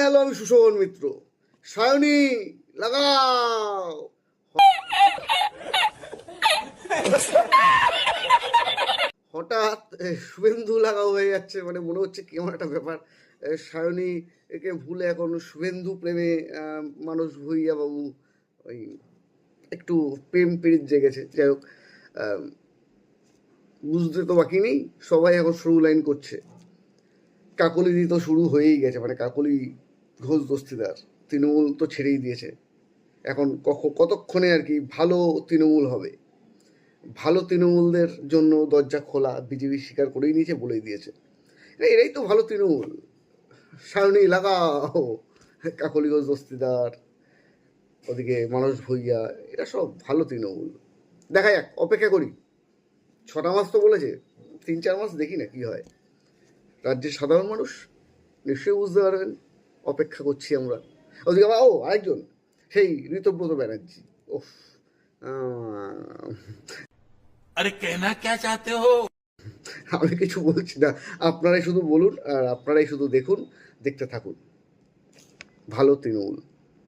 Hello, আমি সুশোভন মিত্র। সায়নী লাগাও। হঠাৎ শুভেন্দু লাগাও হয়ে যাচ্ছে, মানে মনে হচ্ছে কেমন একটা ব্যাপার। সায়নী একে ভুলে এখন শুভেন্দু প্রেমে মানস ভুঁইয়া বাবু ওই একটু প্রেম পীড়িত জেগেছে। যাই হোক, বুঝতে তো বাকি নেই, সবাই এখন শুরু লাইন করছে। কাকলি তো শুরু হয়েই গেছে, মানে কাকলি ঘোষ দস্তিদার তৃণমূল তো ছেড়েই দিয়েছে। এখন কতক্ষণে আর কি ভালো তৃণমূল হবে, ভালো তৃণমূলদের জন্য দরজা খোলা, বিজেপি স্বীকার করেই নিয়েছে, বলেই দিয়েছে এরাই তো ভালো তৃণমূল। সায়নী লাগাও, কাকলি ঘোষ দস্তিদার, ওদিকে মানস ভুঁইয়া, এরা সব ভালো তৃণমূল। দেখা যাক, অপেক্ষা করি। 6টা মাস তো বলেছে, 3-4 মাস দেখি না কি হয়। রাজ্যের সাধারণ মানুষ নিশ্চয়ই বুঝতে পারবেন, অপেক্ষা করছি আমরা। ওদিকে আবার আরেকজন, সেই ঋতব্রত ব্যানার্জি। ওফ, अरे कहना क्या चाहते हो? আমি কিছু বলছি না, আপনারাই শুধু বলুন আর আপনারাই শুধু দেখুন, দেখতে থাকুন। ভালো তৃণমূল।